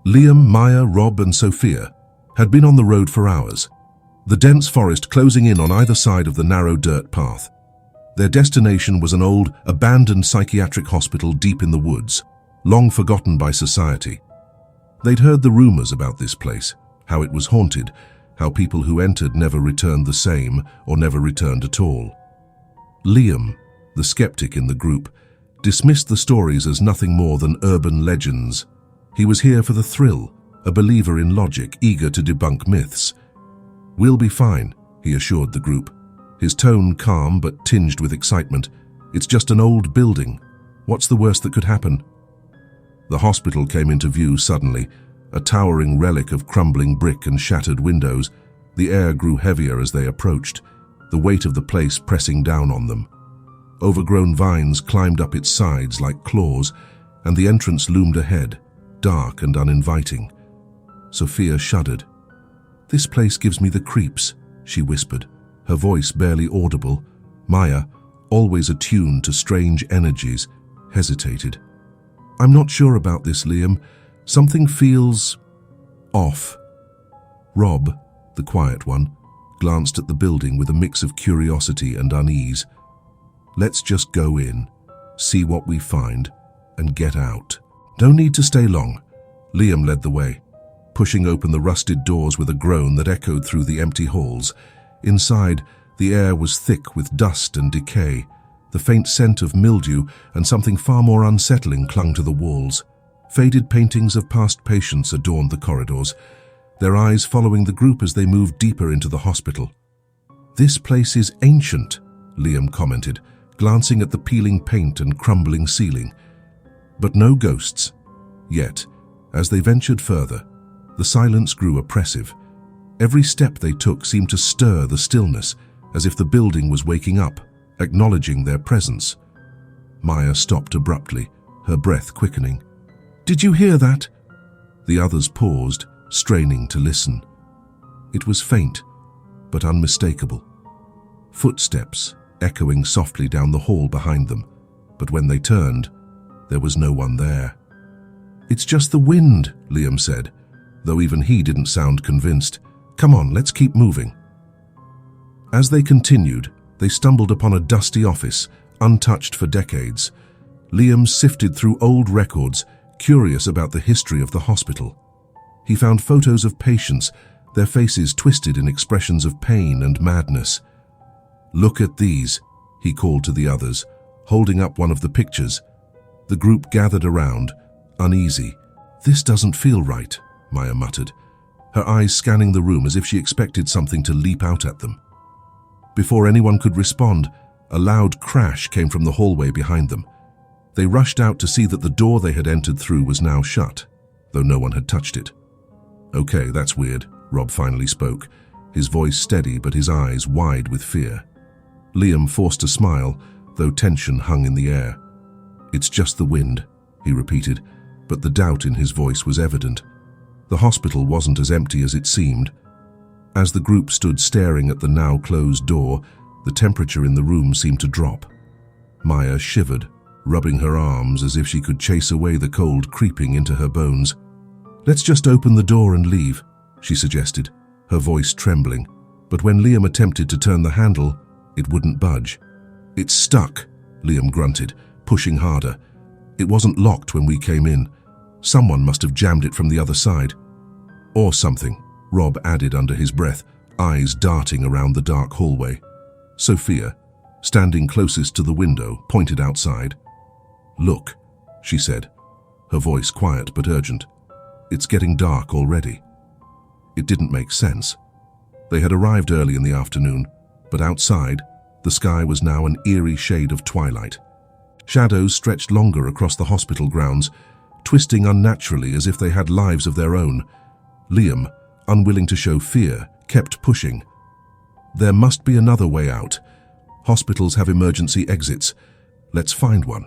Liam, Maya, Rob and Sophia had been on the road for hours, the dense forest closing in on either side of the narrow dirt path. Their destination was an old, abandoned psychiatric hospital deep in the woods, long forgotten by society. They'd heard the rumors about this place, how it was haunted, how people who entered never returned the same or never returned at all. Liam, the skeptic in the group, dismissed the stories as nothing more than urban legends. He was here for the thrill, a believer in logic, eager to debunk myths. "We'll be fine," he assured the group, his tone calm but tinged with excitement. "It's just an old building. What's the worst that could happen?" The hospital came into view suddenly, a towering relic of crumbling brick and shattered windows. The air grew heavier as they approached, the weight of the place pressing down on them. Overgrown vines climbed up its sides like claws, and the entrance loomed ahead, dark and uninviting. Sophia shuddered. "This place gives me the creeps," she whispered, her voice barely audible. Maya, always attuned to strange energies, hesitated. "I'm not sure about this, Liam. Something feels off." Rob, the quiet one, glanced at the building with a mix of curiosity and unease. "Let's just go in, see what we find, and get out." "No need to stay long." Liam led the way, pushing open the rusted doors with a groan that echoed through the empty halls. Inside, the air was thick with dust and decay. The faint scent of mildew and something far more unsettling clung to the walls. Faded paintings of past patients adorned the corridors, their eyes following the group as they moved deeper into the hospital. "This place is ancient," Liam commented, glancing at the peeling paint and crumbling ceiling. But no ghosts. Yet, as they ventured further, the silence grew oppressive. Every step they took seemed to stir the stillness, as if the building was waking up, acknowledging their presence. Maya stopped abruptly, her breath quickening. "Did you hear that?" The others paused, straining to listen. It was faint, but unmistakable. Footsteps echoing softly down the hall behind them, but when they turned, there was no one there. "It's just the wind," Liam said, though even he didn't sound convinced. "Come on, let's keep moving." As they continued, they stumbled upon a dusty office, untouched for decades. Liam sifted through old records, curious about the history of the hospital. He found photos of patients, their faces twisted in expressions of pain and madness. "Look at these," he called to the others, holding up one of the pictures. The group gathered around, uneasy. "This doesn't feel right," Maya muttered, her eyes scanning the room as if she expected something to leap out at them. Before anyone could respond, a loud crash came from the hallway behind them. They rushed out to see that the door they had entered through was now shut, though no one had touched it. "Okay, that's weird," Rob finally spoke, his voice steady but his eyes wide with fear. Liam forced a smile, though tension hung in the air. "It's just the wind," he repeated, but the doubt in his voice was evident. The hospital wasn't as empty as it seemed. As the group stood staring at the now closed door, the temperature in the room seemed to drop. Maya shivered, rubbing her arms as if she could chase away the cold creeping into her bones. "Let's just open the door and leave," she suggested, her voice trembling. But when Liam attempted to turn the handle, it wouldn't budge. "It's stuck," Liam grunted, pushing harder. "It wasn't locked when we came in. Someone must have jammed it from the other side." "Or something," Rob added under his breath, eyes darting around the dark hallway. Sophia, standing closest to the window, pointed outside. "Look," she said, her voice quiet but urgent. "It's getting dark already." It didn't make sense. They had arrived early in the afternoon, but outside, the sky was now an eerie shade of twilight. Shadows stretched longer across the hospital grounds, twisting unnaturally as if they had lives of their own. Liam, unwilling to show fear, kept pushing. "There must be another way out. Hospitals have emergency exits. Let's find one."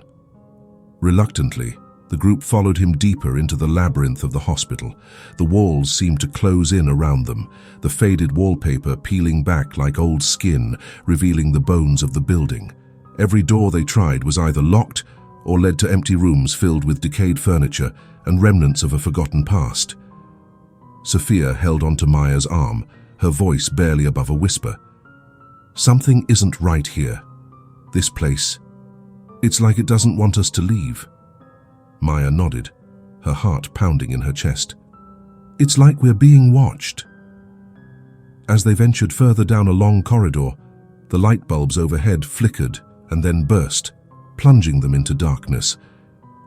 Reluctantly, the group followed him deeper into the labyrinth of the hospital. The walls seemed to close in around them, the faded wallpaper peeling back like old skin, revealing the bones of the building. Every door they tried was either locked or led to empty rooms filled with decayed furniture and remnants of a forgotten past. Sophia held onto Maya's arm, her voice barely above a whisper. Something isn't right here. This place. It's like it doesn't want us to leave. Maya nodded, her heart pounding in her chest. It's like we're being watched. As they ventured further down a long corridor, the light bulbs overhead flickered and then burst, plunging them into darkness.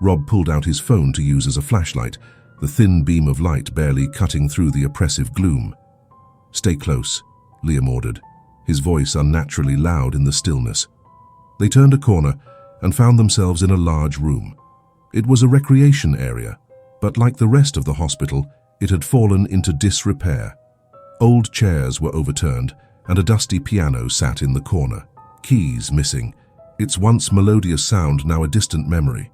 Rob pulled out his phone to use as a flashlight, the thin beam of light barely cutting through the oppressive gloom. "Stay close," Liam ordered, his voice unnaturally loud in the stillness. They turned a corner and found themselves in a large room. It was a recreation area, but like the rest of the hospital, it had fallen into disrepair. Old chairs were overturned, and a dusty piano sat in the corner, keys missing, its once melodious sound now a distant memory.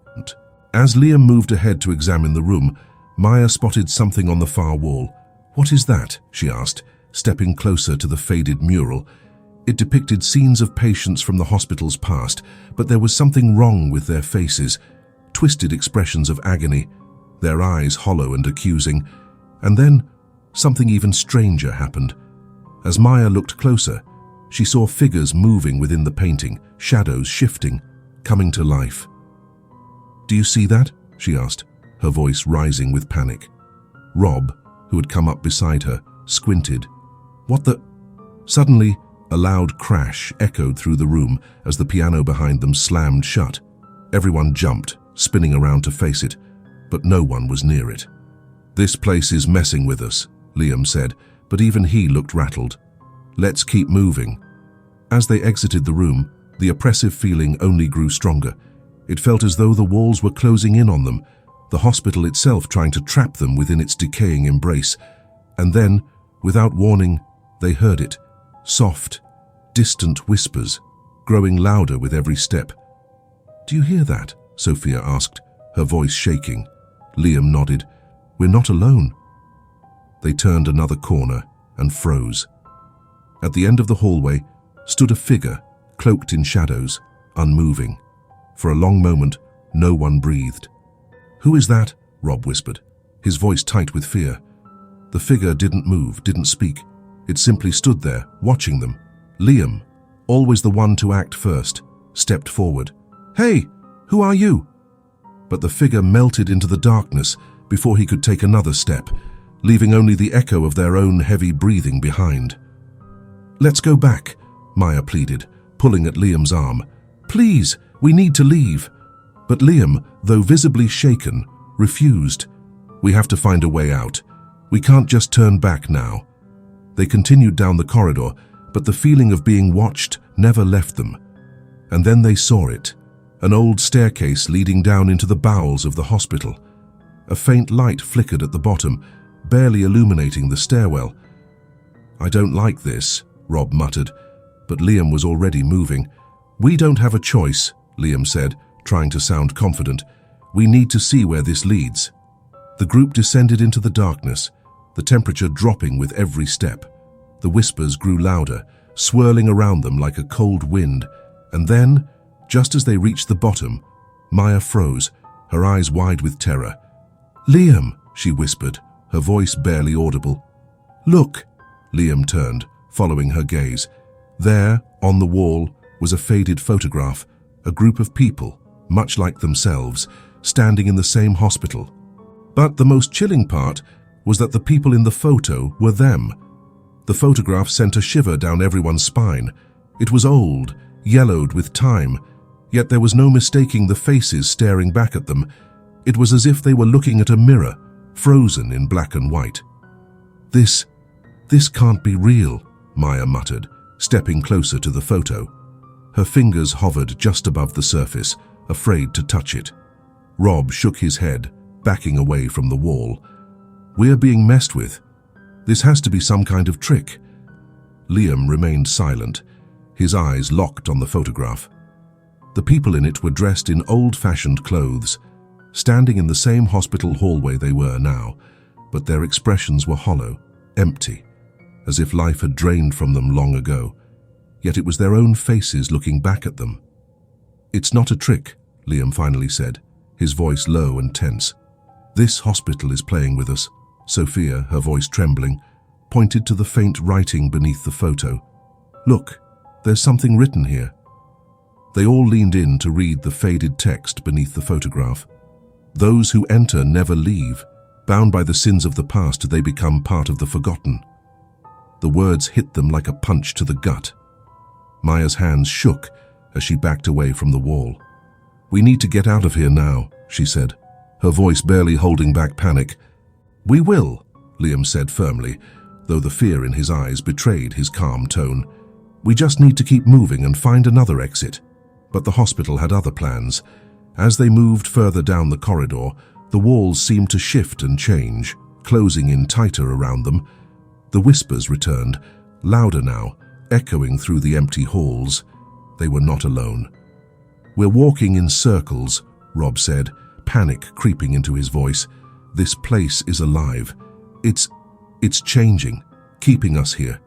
As Liam moved ahead to examine the room, Maya spotted something on the far wall. "What is that?" she asked, stepping closer to the faded mural. It depicted scenes of patients from the hospital's past, but there was something wrong with their faces, twisted expressions of agony, their eyes hollow and accusing. And then, something even stranger happened. As Maya looked closer, she saw figures moving within the painting, shadows shifting, coming to life. "Do you see that?" she asked, her voice rising with panic. Rob, who had come up beside her, squinted. "What the—" Suddenly, a loud crash echoed through the room as the piano behind them slammed shut. Everyone jumped, spinning around to face it, but no one was near it. "This place is messing with us," Liam said, but even he looked rattled. "Let's keep moving." As they exited the room, the oppressive feeling only grew stronger. It felt as though the walls were closing in on them, the hospital itself trying to trap them within its decaying embrace. And then, without warning, they heard it. Soft, distant whispers, growing louder with every step. "Do you hear that?" Sophia asked, her voice shaking. Liam nodded. "We're not alone." They turned another corner and froze. At the end of the hallway stood a figure, cloaked in shadows, unmoving. For a long moment, no one breathed. "Who is that?" Rob whispered, his voice tight with fear. The figure didn't move, didn't speak. It simply stood there, watching them. Liam, always the one to act first, stepped forward. "Hey, who are you?" But the figure melted into the darkness before he could take another step, leaving only the echo of their own heavy breathing behind. "Let's go back," Maya pleaded, pulling at Liam's arm. "Please, we need to leave." But Liam, though visibly shaken, refused. "We have to find a way out. We can't just turn back now." They continued down the corridor, but the feeling of being watched never left them. And then they saw it, an old staircase leading down into the bowels of the hospital. A faint light flickered at the bottom, barely illuminating the stairwell. "I don't like this," Rob muttered, but Liam was already moving. "We don't have a choice," Liam said, trying to sound confident. "We need to see where this leads." The group descended into the darkness, the temperature dropping with every step. The whispers grew louder, swirling around them like a cold wind. And then, just as they reached the bottom, Maya froze, her eyes wide with terror. "Liam," she whispered, her voice barely audible. "Look." Liam turned, following her gaze. There, on the wall, was a faded photograph, a group of people, much like themselves, standing in the same hospital. But the most chilling part was that the people in the photo were them. The photograph sent a shiver down everyone's spine. It was old, yellowed with time, yet there was no mistaking the faces staring back at them. It was as if they were looking at a mirror, frozen in black and white. This can't be real," Maya muttered, stepping closer to the photo. Her fingers hovered just above the surface, afraid to touch it. Rob shook his head, backing away from the wall. "We're being messed with. This has to be some kind of trick." Liam remained silent, his eyes locked on the photograph. The people in it were dressed in old-fashioned clothes, standing in the same hospital hallway they were now, but their expressions were hollow, empty, as if life had drained from them long ago. Yet it was their own faces looking back at them. "It's not a trick," Liam finally said, his voice low and tense. "This hospital is playing with us." Sophia, her voice trembling, pointed to the faint writing beneath the photo. "Look, there's something written here." They all leaned in to read the faded text beneath the photograph. "Those who enter never leave. Bound by the sins of the past, they become part of the forgotten." The words hit them like a punch to the gut. Maya's hands shook as she backed away from the wall. "We need to get out of here now," she said, her voice barely holding back panic. "We will," Liam said firmly, though the fear in his eyes betrayed his calm tone. "We just need to keep moving and find another exit." But the hospital had other plans. As they moved further down the corridor, the walls seemed to shift and change, closing in tighter around them. The whispers returned, louder now, echoing through the empty halls. They were not alone. "We're walking in circles," Rob said, panic creeping into his voice. "This place is alive. It's changing, keeping us here."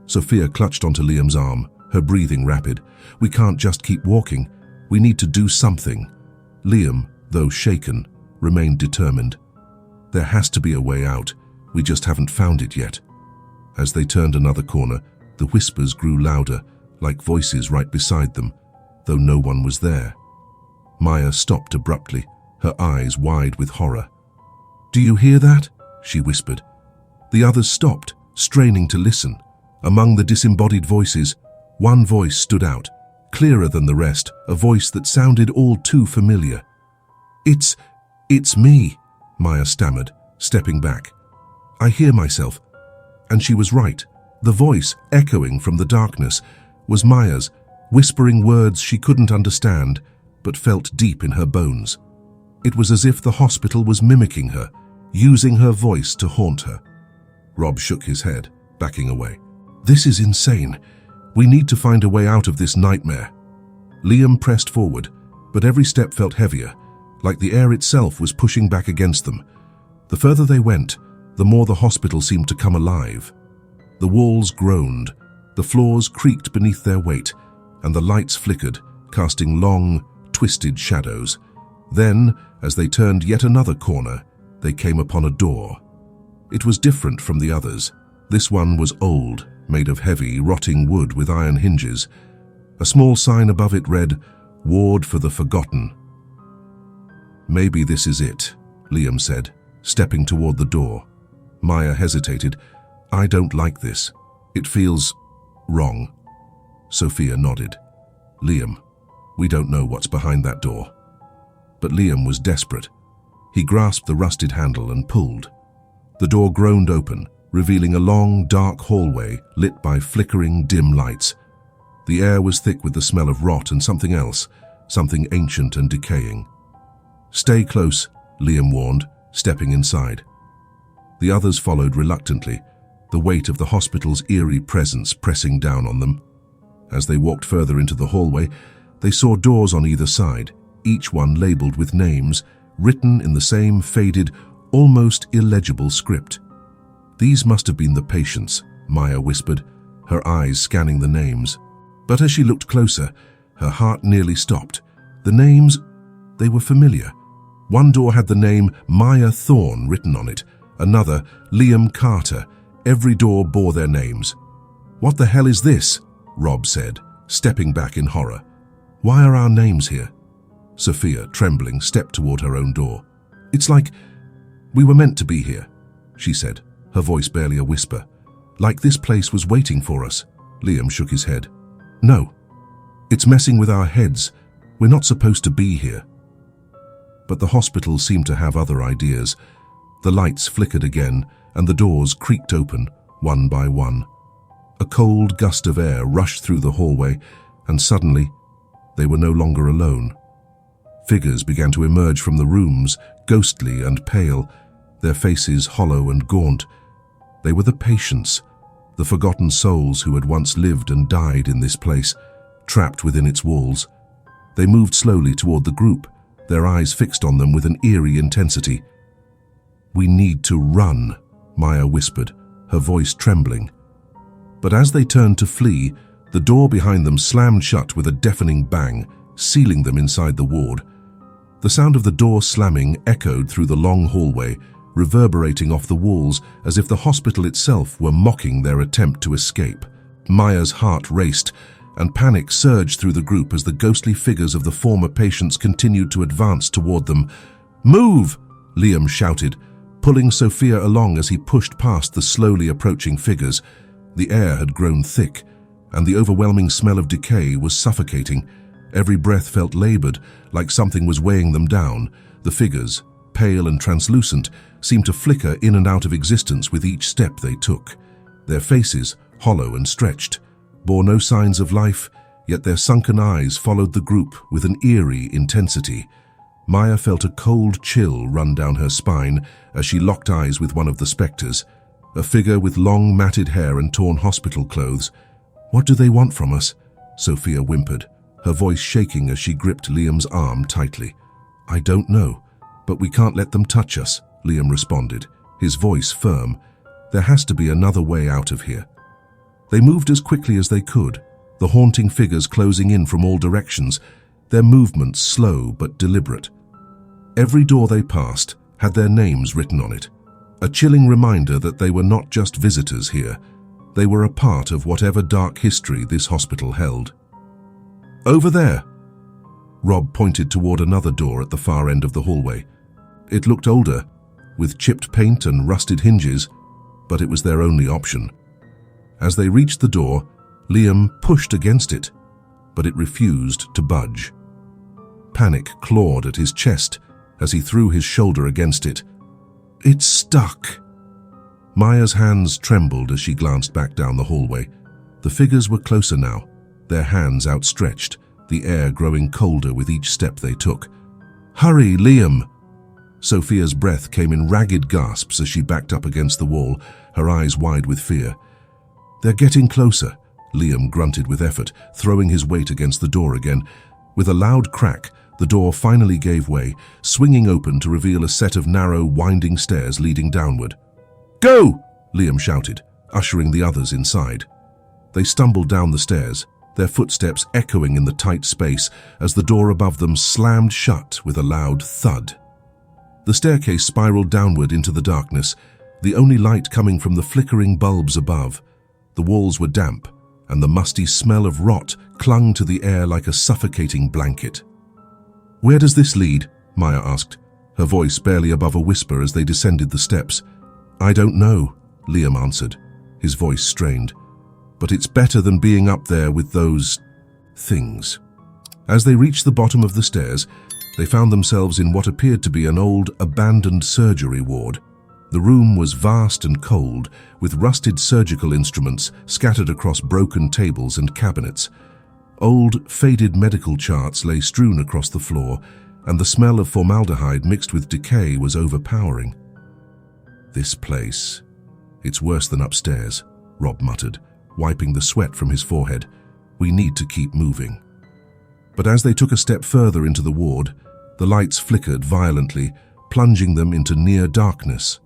Sophia clutched onto Liam's arm, her breathing rapid. "We can't just keep walking. We need to do something." Liam, though shaken, remained determined. "There has to be a way out. We just haven't found it yet." As they turned another corner, the whispers grew louder, like voices right beside them, though no one was there. Maya stopped abruptly, her eyes wide with horror. "Do you hear that?" she whispered. The others stopped, straining to listen. Among the disembodied voices, one voice stood out, clearer than the rest, a voice that sounded all too familiar. It's me," Maya stammered, stepping back. "I hear myself." And she was right. The voice, echoing from the darkness, was Maya's, whispering words she couldn't understand, but felt deep in her bones. It was as if the hospital was mimicking her, using her voice to haunt her. Rob shook his head, backing away. "This is insane. We need to find a way out of this nightmare." Liam pressed forward, but every step felt heavier, like the air itself was pushing back against them. The further they went, the more the hospital seemed to come alive. The walls groaned, the floors creaked beneath their weight, and the lights flickered, casting long, twisted shadows. Then, as they turned yet another corner, they came upon a door. It was different from the others. This one was old, made of heavy, rotting wood with iron hinges. A small sign above it read, "Ward for the Forgotten." "Maybe this is it," Liam said, stepping toward the door. Maya hesitated. "I don't like this. It feels wrong." Sophia nodded. "Liam, we don't know what's behind that door." But Liam was desperate. He grasped the rusted handle and pulled. The door groaned open, revealing a long, dark hallway lit by flickering, dim lights. The air was thick with the smell of rot and something else, something ancient and decaying. "Stay close," Liam warned, stepping inside. The others followed reluctantly, the weight of the hospital's eerie presence pressing down on them. As they walked further into the hallway, they saw doors on either side, each one labeled with names, written in the same faded, almost illegible script. "These must have been the patients," Maya whispered, her eyes scanning the names. But as she looked closer, her heart nearly stopped. The names, they were familiar. One door had the name Maya Thorne written on it, another Liam Carter. Every door bore their names. "What the hell is this?" Rob said, stepping back in horror. "Why are our names here?" Sophia, trembling, stepped toward her own door. "It's like we were meant to be here," she said, her voice barely a whisper. "Like this place was waiting for us." Liam shook his head. "No, it's messing with our heads. We're not supposed to be here." But the hospital seemed to have other ideas. The lights flickered again, and the doors creaked open, one by one. A cold gust of air rushed through the hallway, and suddenly, they were no longer alone. Figures began to emerge from the rooms, ghostly and pale, their faces hollow and gaunt. They were the patients, the forgotten souls who had once lived and died in this place, trapped within its walls. They moved slowly toward the group, their eyes fixed on them with an eerie intensity. "We need to run," Maya whispered, her voice trembling. But as they turned to flee, the door behind them slammed shut with a deafening bang, sealing them inside the ward. The sound of the door slamming echoed through the long hallway, reverberating off the walls as if the hospital itself were mocking their attempt to escape. Maya's heart raced, and panic surged through the group as the ghostly figures of the former patients continued to advance toward them. "Move!" Liam shouted, pulling Sophia along as he pushed past the slowly approaching figures. The air had grown thick, and the overwhelming smell of decay was suffocating. Every breath felt labored, like something was weighing them down. The figures, pale and translucent, seemed to flicker in and out of existence with each step they took. Their faces, hollow and stretched, bore no signs of life, yet their sunken eyes followed the group with an eerie intensity. Maya felt a cold chill run down her spine as she locked eyes with one of the specters, a figure with long matted hair and torn hospital clothes. "What do they want from us?" Sophia whimpered, her voice shaking as she gripped Liam's arm tightly. "I don't know, but we can't let them touch us," Liam responded, his voice firm. "There has to be another way out of here." They moved as quickly as they could, the haunting figures closing in from all directions, their movements slow but deliberate. Every door they passed had their names written on it, a chilling reminder that they were not just visitors here. They were a part of whatever dark history this hospital held. "Over there!" Rob pointed toward another door at the far end of the hallway. It looked older, with chipped paint and rusted hinges, but it was their only option. As they reached the door, Liam pushed against it, but it refused to budge. Panic clawed at his chest as he threw his shoulder against it. "It's stuck!" Maya's hands trembled as she glanced back down the hallway. The figures were closer now, their hands outstretched, the air growing colder with each step they took. "Hurry, Liam!" Sophia's breath came in ragged gasps as she backed up against the wall, her eyes wide with fear. "They're getting closer," Liam grunted with effort, throwing his weight against the door again. With a loud crack, the door finally gave way, swinging open to reveal a set of narrow, winding stairs leading downward. "Go!" Liam shouted, ushering the others inside. They stumbled down the stairs, their footsteps echoing in the tight space as the door above them slammed shut with a loud thud. The staircase spiraled downward into the darkness, the only light coming from the flickering bulbs above. The walls were damp, and the musty smell of rot clung to the air like a suffocating blanket. "Where does this lead?" Maya asked, her voice barely above a whisper as they descended the steps. "I don't know," Liam answered, his voice strained. "But it's better than being up there with those things." As they reached the bottom of the stairs, they found themselves in what appeared to be an old, abandoned surgery ward. The room was vast and cold, with rusted surgical instruments scattered across broken tables and cabinets. Old, faded medical charts lay strewn across the floor, and the smell of formaldehyde mixed with decay was overpowering. "This place, it's worse than upstairs," Rob muttered, wiping the sweat from his forehead. "We need to keep moving." But as they took a step further into the ward, the lights flickered violently, plunging them into near darkness.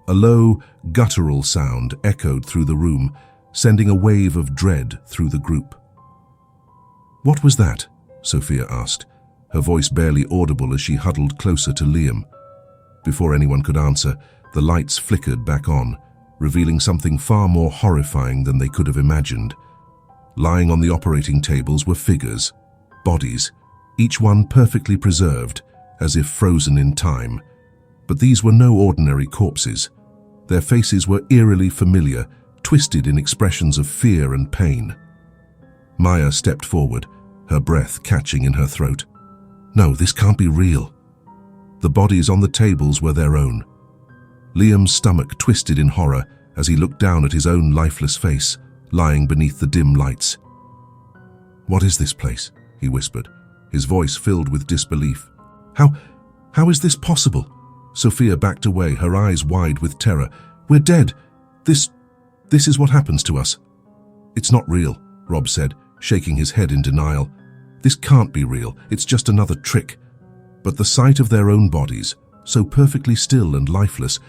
A low, guttural sound echoed through the room, sending a wave of dread through the group. "What was that?" Sophia asked, her voice barely audible as she huddled closer to Liam. Before anyone could answer, the lights flickered back on, revealing something far more horrifying than they could have imagined. Lying on the operating tables were figures, bodies, each one perfectly preserved, as if frozen in time. But these were no ordinary corpses. Their faces were eerily familiar, twisted in expressions of fear and pain. Maya stepped forward, her breath catching in her throat. "No, this can't be real." The bodies on the tables were their own. Liam's stomach twisted in horror as he looked down at his own lifeless face, lying beneath the dim lights. "What is this place?" he whispered, his voice filled with disbelief. How is this possible?" Sophia backed away, her eyes wide with terror. "We're dead. This is what happens to us." "It's not real," Rob said, shaking his head in denial. "This can't be real. It's just another trick." But the sight of their own bodies, so perfectly still and lifeless,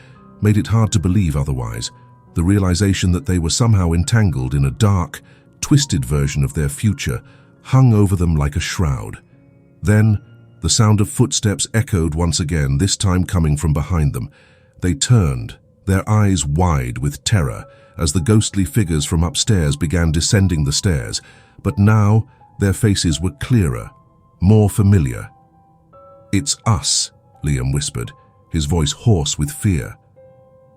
made it hard to believe otherwise. The realization that they were somehow entangled in a dark, twisted version of their future hung over them like a shroud. Then, The sound of footsteps echoed once again, this time coming from behind them. They turned, their eyes wide with terror, as the ghostly figures from upstairs began descending the stairs, but now their faces were clearer, more familiar. "It's us," Liam whispered, his voice hoarse with fear.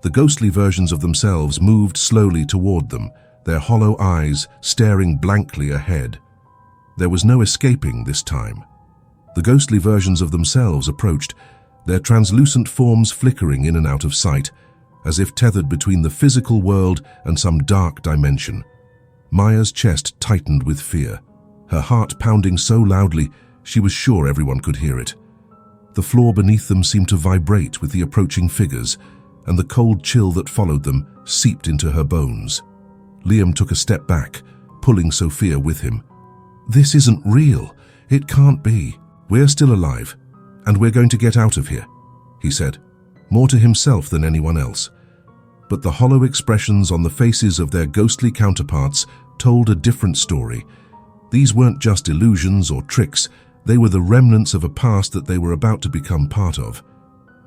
The ghostly versions of themselves moved slowly toward them, their hollow eyes staring blankly ahead. There was no escaping this time. The ghostly versions of themselves approached, their translucent forms flickering in and out of sight, as if tethered between the physical world and some dark dimension. Maya's chest tightened with fear, her heart pounding so loudly she was sure everyone could hear it. The floor beneath them seemed to vibrate with the approaching figures, and the cold chill that followed them seeped into her bones. Liam took a step back, pulling Sophia with him. "This isn't real. It can't be. We're still alive, and we're going to get out of here," he said, more to himself than anyone else. But the hollow expressions on the faces of their ghostly counterparts told a different story. These weren't just illusions or tricks, they were the remnants of a past that they were about to become part of.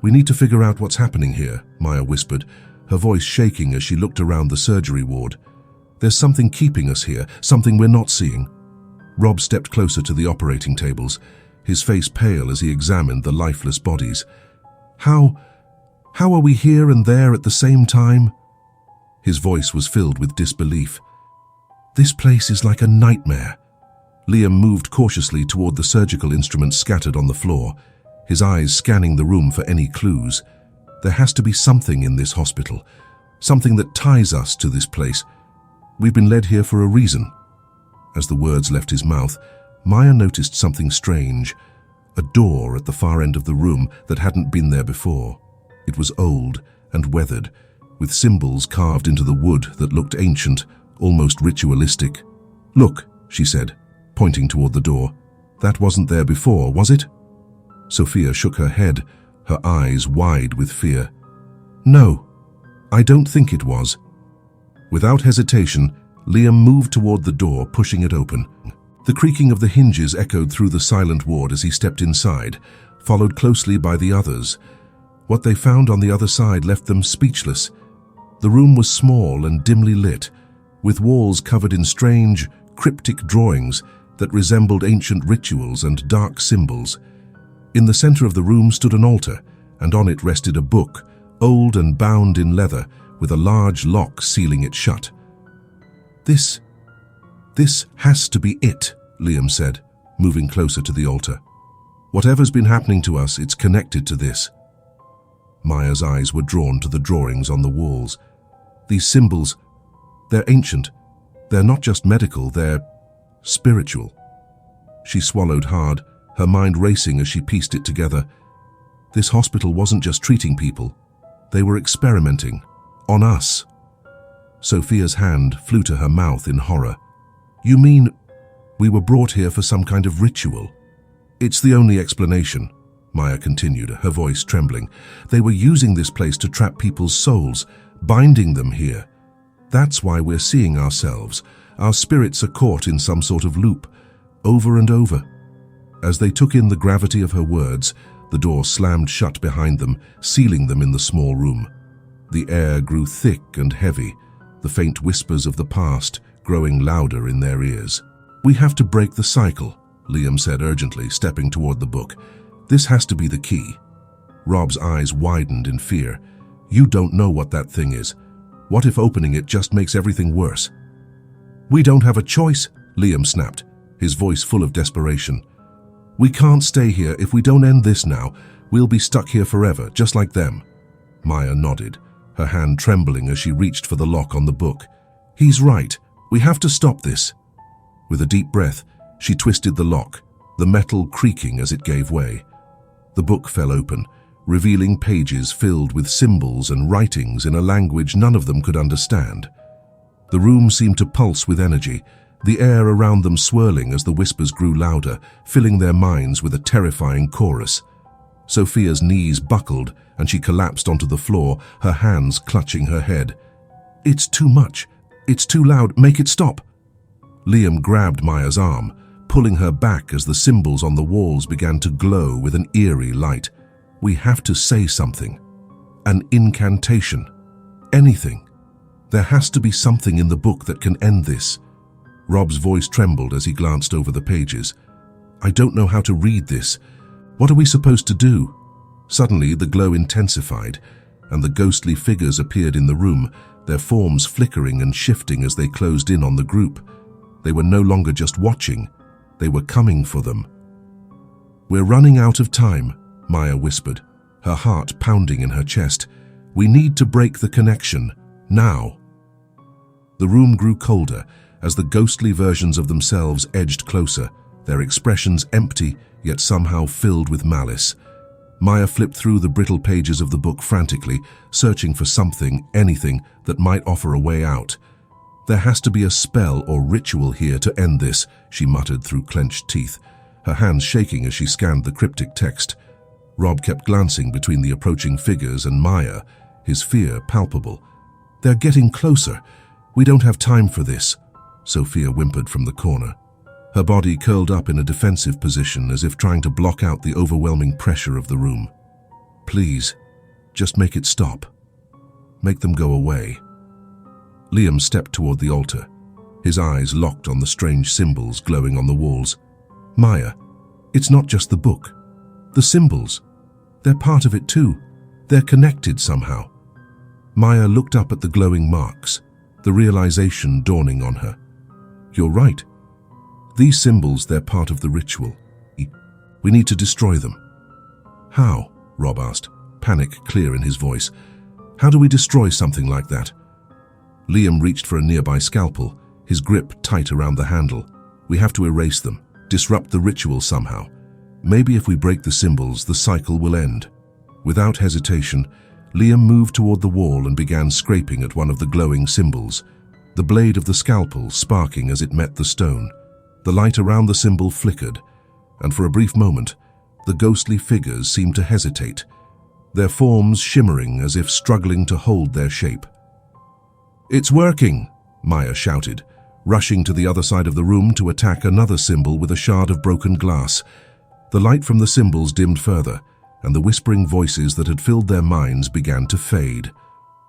"We need to figure out what's happening here," Maya whispered, her voice shaking as she looked around the surgery ward. "There's something keeping us here, something we're not seeing." Rob stepped closer to the operating tables, his face pale as he examined the lifeless bodies. How are we here and there at the same time?" His voice was filled with disbelief. "This place is like a nightmare." Liam moved cautiously toward the surgical instruments scattered on the floor, his eyes scanning the room for any clues. "There has to be something in this hospital, something that ties us to this place. We've been led here for a reason." As the words left his mouth, Maya noticed something strange, a door at the far end of the room that hadn't been there before. It was old and weathered, with symbols carved into the wood that looked ancient, almost ritualistic. "Look," she said, pointing toward the door. "That wasn't there before, was it?" Sophia shook her head, her eyes wide with fear. "No, I don't think it was." Without hesitation, Liam moved toward the door, pushing it open. The creaking of the hinges echoed through the silent ward as he stepped inside, followed closely by the others. What they found on the other side left them speechless. The room was small and dimly lit, with walls covered in strange, cryptic drawings that resembled ancient rituals and dark symbols. In the center of the room stood an altar, and on it rested a book, old and bound in leather, with a large lock sealing it shut. This has to be it," Liam said, moving closer to the altar. "Whatever's been happening to us, it's connected to this." Maya's eyes were drawn to the drawings on the walls. These symbols, they're ancient. They're not just medical, they're spiritual. She swallowed hard, her mind racing as she pieced it together. This hospital wasn't just treating people. They were experimenting on us. Sophia's hand flew to her mouth in horror. "You mean we were brought here for some kind of ritual?" "It's the only explanation," Maya continued, her voice trembling. "They were using this place to trap people's souls, binding them here. That's why we're seeing ourselves. Our spirits are caught in some sort of loop, over and over." As they took in the gravity of her words, the door slammed shut behind them, sealing them in the small room. The air grew thick and heavy, the faint whispers of the past growing louder in their ears. "We have to break the cycle," Liam said urgently, stepping toward the book. "This has to be the key." Rob's eyes widened in fear. "You don't know what that thing is. What if opening it just makes everything worse?" "We don't have a choice," Liam snapped, his voice full of desperation. "We can't stay here. If we don't end this now, we'll be stuck here forever, just like them." Maya nodded, her hand trembling as she reached for the lock on the book. "He's right. We have to stop this." With a deep breath, she twisted the lock, the metal creaking as it gave way. The book fell open, revealing pages filled with symbols and writings in a language none of them could understand. The room seemed to pulse with energy, the air around them swirling as the whispers grew louder, filling their minds with a terrifying chorus. Sophia's knees buckled and she collapsed onto the floor, her hands clutching her head. "It's too much. It's too loud. Make it stop." Liam grabbed Maya's arm, pulling her back as the symbols on the walls began to glow with an eerie light. "We have to say something. An incantation. Anything. There has to be something in the book that can end this." Rob's voice trembled as he glanced over the pages. "I don't know how to read this. What are we supposed to do?" Suddenly, the glow intensified, and the ghostly figures appeared in the room, their forms flickering and shifting as they closed in on the group. They were no longer just watching. They were coming for them. "We're running out of time," Maya whispered, her heart pounding in her chest. "We need to break the connection, now." The room grew colder as the ghostly versions of themselves edged closer, their expressions empty yet somehow filled with malice. Maya flipped through the brittle pages of the book frantically, searching for something, anything, that might offer a way out. "There has to be a spell or ritual here to end this," she muttered through clenched teeth, her hands shaking as she scanned the cryptic text. Rob kept glancing between the approaching figures and Maya, his fear palpable. "They're getting closer. We don't have time for this," Sophia whimpered from the corner. Her body curled up in a defensive position as if trying to block out the overwhelming pressure of the room. "Please, just make it stop. Make them go away." Liam stepped toward the altar, his eyes locked on the strange symbols glowing on the walls. "Maya, it's not just the book. The symbols. They're part of it too. They're connected somehow." Maya looked up at the glowing marks, the realization dawning on her. "You're right. These symbols, they're part of the ritual. We need to destroy them." "How?" Rob asked, panic clear in his voice. "How do we destroy something like that?" Liam reached for a nearby scalpel, his grip tight around the handle. "We have to erase them, disrupt the ritual somehow. Maybe if we break the symbols, the cycle will end." Without hesitation, Liam moved toward the wall and began scraping at one of the glowing symbols, the blade of the scalpel sparking as it met the stone. The light around the symbol flickered, and for a brief moment, the ghostly figures seemed to hesitate, their forms shimmering as if struggling to hold their shape. "It's working!" Maya shouted, rushing to the other side of the room to attack another symbol with a shard of broken glass. The light from the symbols dimmed further, and the whispering voices that had filled their minds began to fade.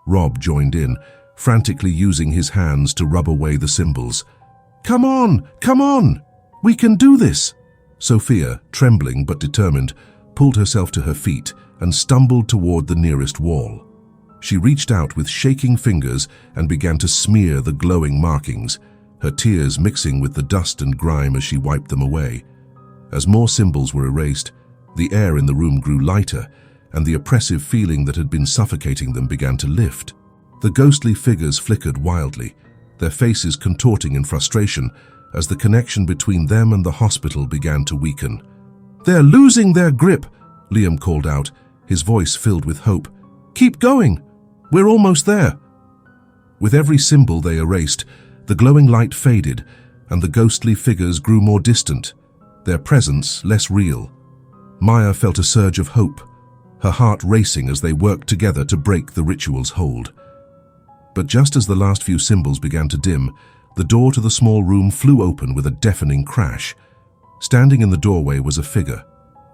Rob joined in, frantically using his hands to rub away the symbols. "Come on! Come on! We can do this!" Sophia, trembling but determined, pulled herself to her feet and stumbled toward the nearest wall. She reached out with shaking fingers and began to smear the glowing markings, her tears mixing with the dust and grime as she wiped them away. As more symbols were erased, the air in the room grew lighter, and the oppressive feeling that had been suffocating them began to lift. The ghostly figures flickered wildly, their faces contorting in frustration as the connection between them and the hospital began to weaken. "They're losing their grip," Liam called out, his voice filled with hope. "Keep going! We're almost there!" With every symbol they erased, the glowing light faded, and the ghostly figures grew more distant, their presence less real. Maya felt a surge of hope, her heart racing as they worked together to break the ritual's hold. But just as the last few symbols began to dim, the door to the small room flew open with a deafening crash. Standing in the doorway was a figure,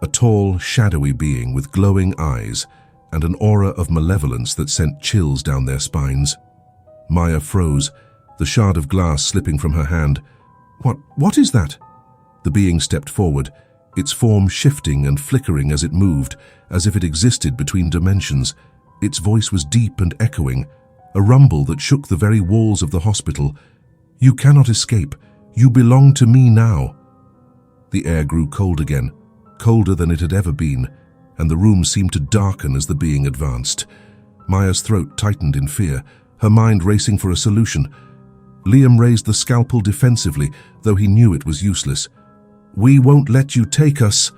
a tall, shadowy being with glowing eyes and an aura of malevolence that sent chills down their spines. Maya froze, the shard of glass slipping from her hand. What is that?" The being stepped forward, its form shifting and flickering as it moved, as if it existed between dimensions. Its voice was deep and echoing, a rumble that shook the very walls of the hospital. "You cannot escape. You belong to me now." The air grew cold again, colder than it had ever been, and the room seemed to darken as the being advanced. Maya's throat tightened in fear, her mind racing for a solution. Liam raised the scalpel defensively, though he knew it was useless. "We won't let you take us."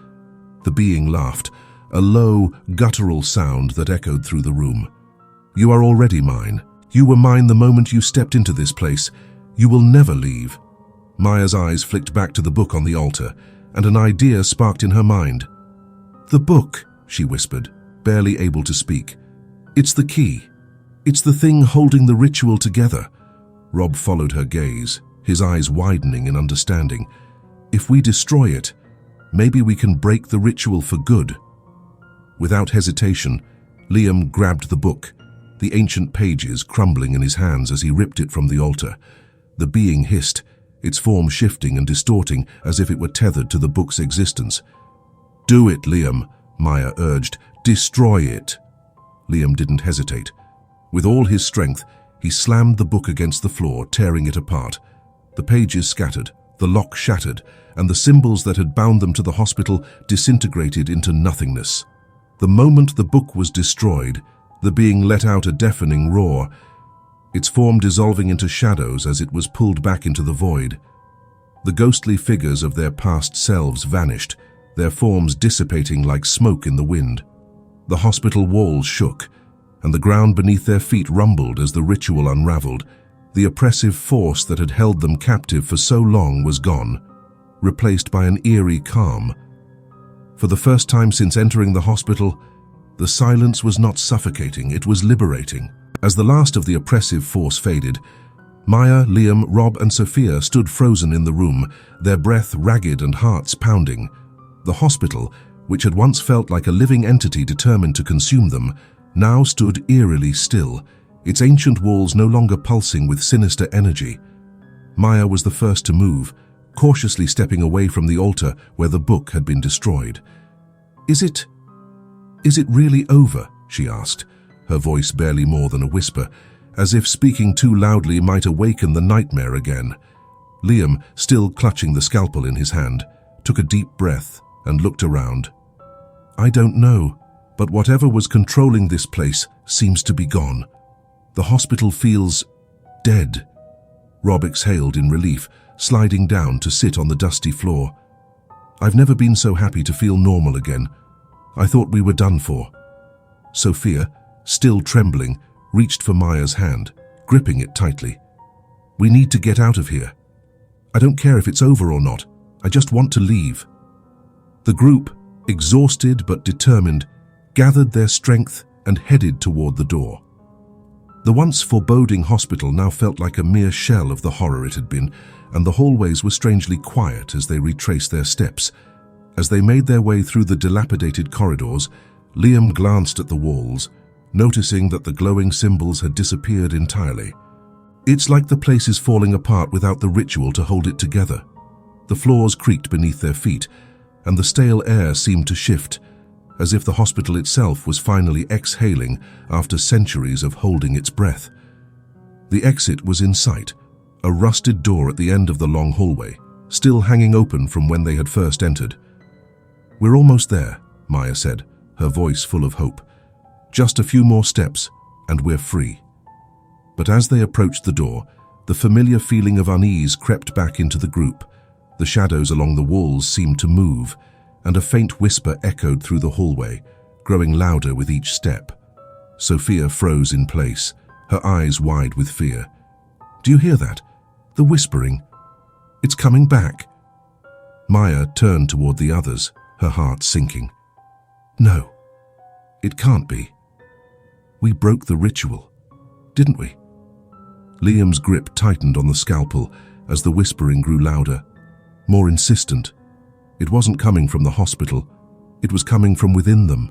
The being laughed, a low, guttural sound that echoed through the room. "You are already mine. You were mine the moment you stepped into this place. You will never leave." Maya's eyes flicked back to the book on the altar, and an idea sparked in her mind. "The book," she whispered, barely able to speak. "It's the key. It's the thing holding the ritual together." Rob followed her gaze, his eyes widening in understanding. If we destroy it, maybe we can break the ritual for good. Without hesitation, Liam grabbed the book, the ancient pages crumbling in his hands as he ripped it from the altar. The being hissed, its form shifting and distorting as if it were tethered to the book's existence. "Do it, Liam," Maya urged. "Destroy it." Liam didn't hesitate. With all his strength, he slammed the book against the floor, tearing it apart. The pages scattered, the lock shattered, and the symbols that had bound them to the hospital disintegrated into nothingness. The moment the book was destroyed, the being let out a deafening roar, its form dissolving into shadows as it was pulled back into the void. The ghostly figures of their past selves vanished, their forms dissipating like smoke in the wind. The hospital walls shook, and the ground beneath their feet rumbled as the ritual unraveled. The oppressive force that had held them captive for so long was gone, replaced by an eerie calm. For the first time since entering the hospital, the silence was not suffocating, it was liberating. As the last of the oppressive force faded, Maya, Liam, Rob, and Sophia stood frozen in the room, their breath ragged and hearts pounding. The hospital, which had once felt like a living entity determined to consume them, now stood eerily still, its ancient walls no longer pulsing with sinister energy. Maya was the first to move, cautiously stepping away from the altar where the book had been destroyed. Is it really over?" she asked, her voice barely more than a whisper, as if speaking too loudly might awaken the nightmare again. Liam, still clutching the scalpel in his hand, took a deep breath and looked around. "I don't know, but whatever was controlling this place seems to be gone. The hospital feels dead." Rob exhaled in relief, sliding down to sit on the dusty floor. "I've never been so happy to feel normal again. I thought we were done for." Sophia, still trembling, reached for Maya's hand, gripping it tightly. "We need to get out of here. I don't care if it's over or not. I just want to leave." The group, exhausted but determined, gathered their strength and headed toward the door. The once foreboding hospital now felt like a mere shell of the horror it had been, and the hallways were strangely quiet as they retraced their steps. As they made their way through the dilapidated corridors, Liam glanced at the walls, noticing that the glowing symbols had disappeared entirely. "It's like the place is falling apart without the ritual to hold it together." The floors creaked beneath their feet, and the stale air seemed to shift, as if the hospital itself was finally exhaling after centuries of holding its breath. The exit was in sight, a rusted door at the end of the long hallway, still hanging open from when they had first entered. "We're almost there," Maya said, her voice full of hope. "Just a few more steps, and we're free." But as they approached the door, the familiar feeling of unease crept back into the group. The shadows along the walls seemed to move, and a faint whisper echoed through the hallway, growing louder with each step. Sophia froze in place, her eyes wide with fear. "Do you hear that? The whispering. It's coming back." Maya turned toward the others, her heart sinking. "No, it can't be. We broke the ritual, didn't we?" Liam's grip tightened on the scalpel as the whispering grew louder, more insistent. It wasn't coming from the hospital. It was coming from within them.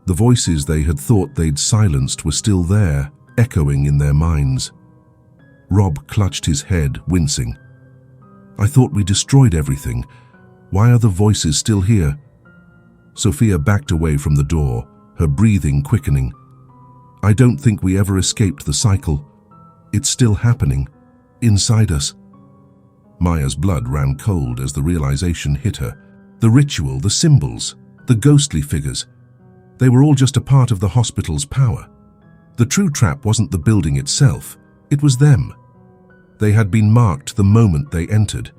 The voices they had thought they'd silenced were still there, echoing in their minds. Rob clutched his head, wincing. "I thought we destroyed everything. Why are the voices still here?" Sophia backed away from the door, her breathing quickening. "I don't think we ever escaped the cycle. It's still happening, inside us." Maya's blood ran cold as the realization hit her. The ritual, the symbols, the ghostly figures, they were all just a part of the hospital's power. The true trap wasn't the building itself, it was them. They had been marked the moment they entered,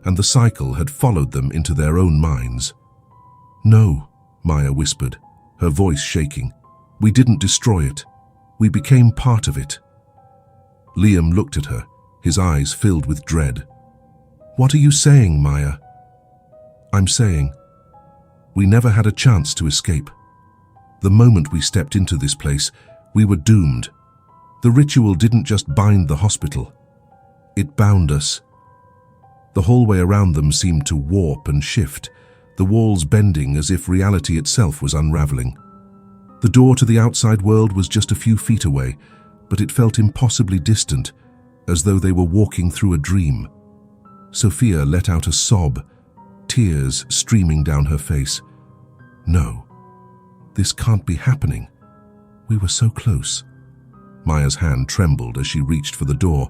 and the cycle had followed them into their own minds. "No," Maya whispered, her voice shaking. "We didn't destroy it. We became part of it." Liam looked at her, his eyes filled with dread. "What are you saying, Maya?" "I'm saying, we never had a chance to escape. The moment we stepped into this place, we were doomed. The ritual didn't just bind the hospital. It bound us." The hallway around them seemed to warp and shift, the walls bending as if reality itself was unraveling. The door to the outside world was just a few feet away, but it felt impossibly distant, as though they were walking through a dream. Sophia let out a sob, tears streaming down her face. No, this can't be happening. We were so close. Maya's hand trembled as she reached for the door,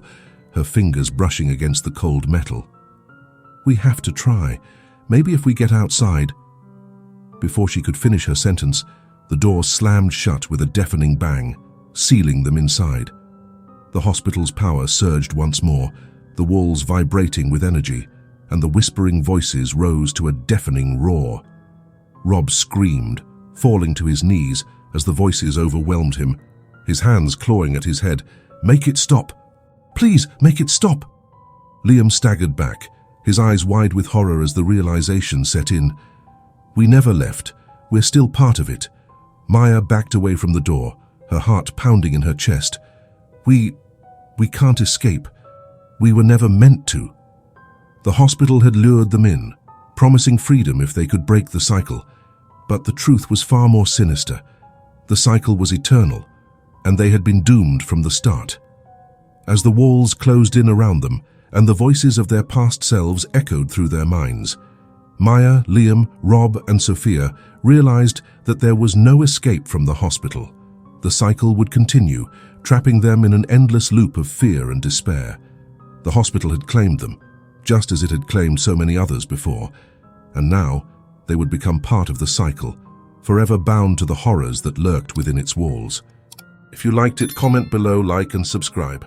her fingers brushing against the cold metal. We have to try. Maybe if we get outside. Before she could finish her sentence, the door slammed shut with a deafening bang, sealing them inside. The hospital's power surged once more, the walls vibrating with energy, and the whispering voices rose to a deafening roar. Rob screamed, falling to his knees as the voices overwhelmed him, his hands clawing at his head. "Make it stop! Please, make it stop!" Liam staggered back, his eyes wide with horror as the realization set in. We never left. We're still part of it. Maya backed away from the door, her heart pounding in her chest. We can't escape. We were never meant to. The hospital had lured them in, promising freedom if they could break the cycle. But the truth was far more sinister. The cycle was eternal, and they had been doomed from the start. As the walls closed in around them, and the voices of their past selves echoed through their minds, Maya, Liam, Rob, and Sophia realized that there was no escape from the hospital. The cycle would continue, trapping them in an endless loop of fear and despair. The hospital had claimed them, just as it had claimed so many others before, and now they would become part of the cycle, forever bound to the horrors that lurked within its walls. If you liked it, comment below, like, and subscribe.